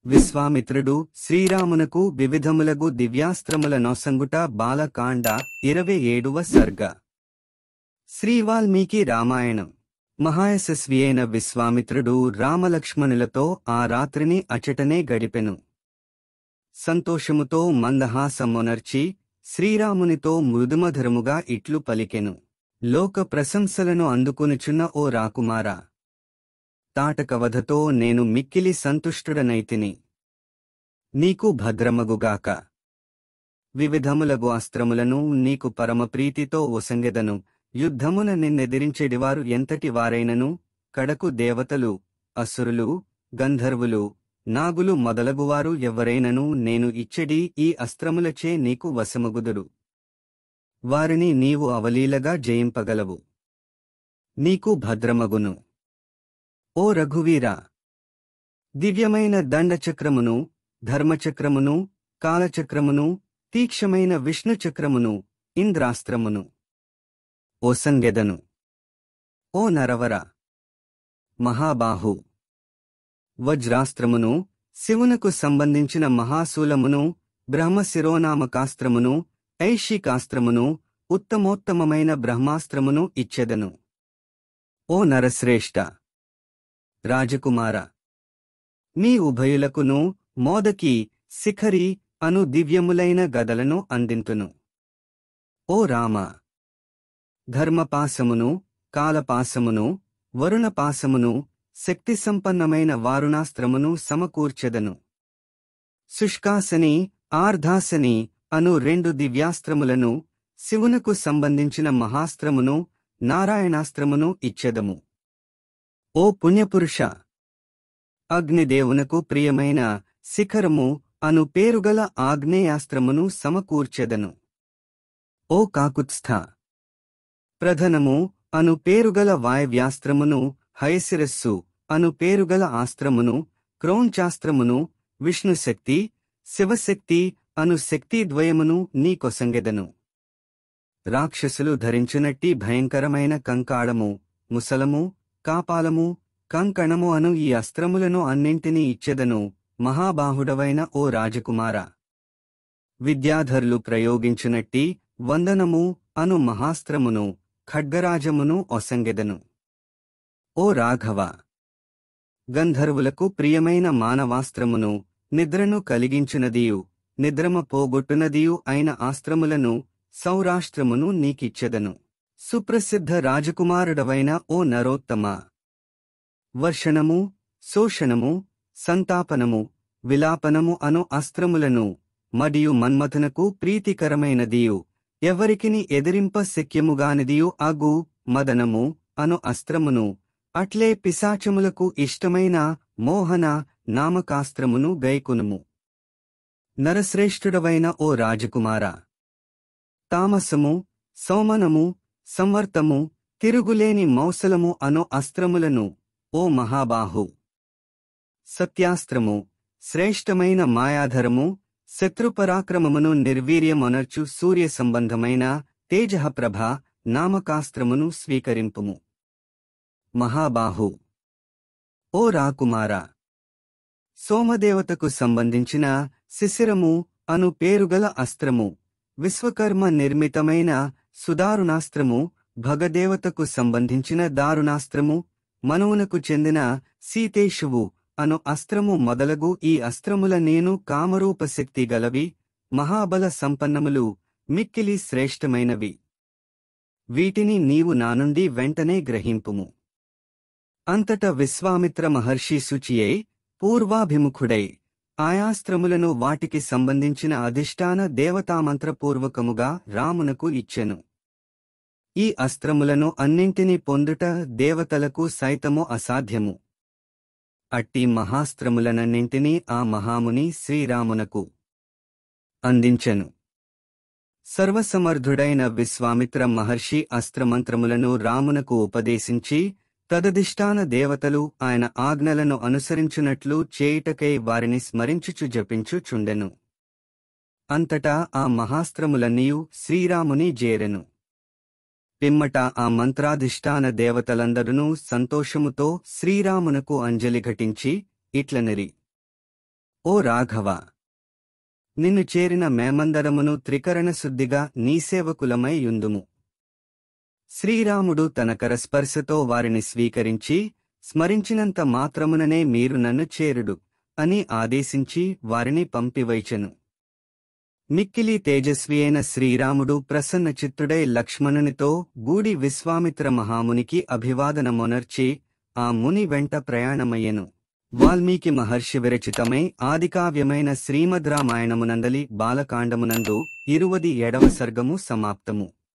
విశ్వామిత్రుడు శ్రీరామునకు వివిధములగు దివ్యాస్త్రముల నొసంగుట బాలకాండ 27వ సర్గ. శ్రీ వాల్మీకి రామాయణం. మహాయశస్వి అయిన విశ్వామిత్రుడు రామలక్ష్మణులతో ఆ రాత్రిని అచటనే గడిపెను. సంతోషముతో మందహాసమునర్చి శ్రీరామునితో మృదుమధురముగా ఇట్లు పలికెను. లోక ప్రశంసలను అందుకొనుచున్న ఓ రాకుమారా, తాటకవధతో నేను మిక్కిలి సంతుష్టుడనైతిని. నీకు భద్రమగుగాక. వివిధములగు అస్త్రములను నీకు పరమప్రీతితో ఒసంగెదను. యుద్ధమున నిన్నెదిరించెడివారు ఎంతటి వారైనను, కడకు దేవతలు, అసురులు, గంధర్వులు, నాగులు మొదలగువారు ఎవ్వరైనను నేను ఇచ్చెడి ఈ అస్త్రములచే నీకు వశమగుదురు. వారిని నీవు అవలీలగా జయింపగలవు. నీకు భద్రమగును. ఓ రఘువీరా, దివ్యమైన దండచక్రమును, ధర్మచక్రమును, కాలచక్రమును, తీక్షమైన విష్ణుచక్రమును, ఇంద్రాస్త్రమును ఒసంగెదను. ఓ నరవర, మహాబాహు, వజ్రాస్త్రమును, శివునకు సంబంధించిన మహాశూలమును, బ్రహ్మశిరోనామకాస్త్రమును, ఐషికాస్త్రమును, ఉత్తమోత్తమమైన బ్రహ్మాస్త్రమును ఇచ్చెదను. ఓ నరశ్రేష్ఠ, రాజకుమార, మీ ఉభయులకును మోదకి, శిఖరి అను దివ్యములైన గదలను అందింతును. ఓ రామ, ధర్మపాశమును, కాలపాశమును, వరుణపాశమును, శక్తి సంపన్నమైన వారుణాస్త్రమును సమకూర్చెదను. శుష్కాసని, ఆర్ధాసని అను 2 దివ్యాస్త్రములను, శివునకు సంబంధించిన మహాస్త్రమును, నారాయణాస్త్రమును ఇచ్చెదము. ఓ పుణ్యపురుష, అగ్నిదేవునకు ప్రియమైన శిఖరము అను పేరుగల ఆగ్నేయాస్త్రమును సమకూర్చెదను. ఓ కాకుత్స్థ, ప్రధనము అను పేరుగల వాయవ్యాస్త్రమును, హయశిరస్సు అను పేరుగల ఆస్త్రమును, క్రౌంచాస్త్రమును, విష్ణుశక్తి, శివశక్తి అను శక్తిద్వయమును నీకొసంగెదను. రాక్షసులు ధరించునట్టి భయంకరమైన కంకాళము, ముసలము, కాపాలము, కంకణము అను ఈ అస్త్రములను అన్నింటినీ ఇచ్చెదను. మహాబాహుడవైన ఓ రాజకుమార, విద్యాధరులు ప్రయోగించునట్టి వందనము అను మహాస్త్రమును, ఖడ్గరాజమును ఒసంగెదను. ఓ రాఘవ, గంధర్వులకు ప్రియమైన మానవాస్త్రమును, నిద్రను కలిగించునదియు, నిద్రమ పోగొట్టునదియు అయిన ఆస్త్రములను, సౌరాష్ట్రమును నీకిచ్చెదను. సుప్రసిద్ధ రాజకుమారుడవైన ఓ నరోత్తమ, వర్షణము, శోషణము, సంతాపనము, విలాపనము అను అస్త్రములను, మరియు మన్మథునకు ప్రీతికరమైనదియు, ఎవరికిని ఎదిరింప శక్యముగానిదియు అగు మదనము అను అస్త్రమును, అట్లే పిశాచములకు ఇష్టమైన మోహన నామకాస్త్రమును గైకునుము. నరశ్రేష్ఠుడవైన ఓ రాజకుమార, తామసము, సౌమనము, సంవర్తము, తిరుగులేని మౌసలము అను అస్త్రములను, ఓ మహాబాహు, సత్యాస్త్రము, శ్రేష్టమైన మాయాధరము, శత్రుపరాక్రమమును నిర్వీర్యమొనర్చు సూర్య సంబంధమైన తేజఃప్రభ నామకాస్త్రమును స్వీకరింపుము. మహాబాహు, ఓ రాకుమార, సోమదేవతకు సంబంధించిన శిశిరము అను పేరుగల అస్త్రము, విశ్వకర్మ నిర్మితమైన సుదారుణాస్త్రము, భగదేవతకు సంబంధించిన దారుణాస్త్రము, మనువునకు చెందిన సీతేషువు అను అస్త్రము మొదలగు ఈ అస్త్రముల నేను కామరూపశక్తి గలవి, మహాబల సంపన్నములు, మిక్కిలి శ్రేష్టమైనవి. వీటిని నీవు నానుండి వెంటనే గ్రహింపుము. అంతట విశ్వామిత్ర మహర్షి శుచియై, పూర్వాభిముఖుడై, ఆయాస్త్రములను వాటికి సంబంధించిన అధిష్టాన దేవతామంత్రపూర్వకముగా రామునకు ఇచ్చెను. ఈ అస్త్రములను అన్నింటినీ పొందుట దేవతలకు సైతము అసాధ్యము. అట్టి మహాస్త్రములనన్నింటినీ ఆ మహాముని శ్రీరామునకు అందించెను. సర్వసమర్థుడైన విశ్వామిత్ర మహర్షి అస్త్రమంత్రములను రామునకు ఉపదేశించి, తదధిష్టాన దేవతలు ఆయన ఆజ్ఞలను అనుసరించునట్లు చేయుటకై వారిని స్మరించుచు జపించుచుండెను. అంతటా ఆ మహాస్త్రములన్నీయు శ్రీరాముని జేరెను. పిమ్మట ఆ మంత్రాధిష్టాన దేవతలందరునూ సంతోషముతో శ్రీరామునకు అంజలి ఘటించి ఇట్లనిరి. ఓ రాఘవ, నిన్ను చేరిన మేమందరమును త్రికరణశుద్ధిగా నీ సేవకులమై యుందుము. శ్రీరాముడు తన కరస్పర్శతో వారిని స్వీకరించి, స్మరించినంత మాత్రముననే మీరు నన్ను చేరుడు అని ఆదేశించి వారిని పంపివైచెను. మిక్కిలి తేజస్వి అయిన శ్రీరాముడు ప్రసన్నచిత్తుడై లక్ష్మణునితో గూడి విశ్వామిత్ర మహామునికి అభివాదనమొనర్చి ఆ ముని వెంట ప్రయాణమయ్యెను. వాల్మీకి మహర్షి విరచితమై ఆదికావ్యమైన శ్రీమద్ రామాయణమునందలి బాలకాండమునందు 27వ సర్గము సమాప్తము.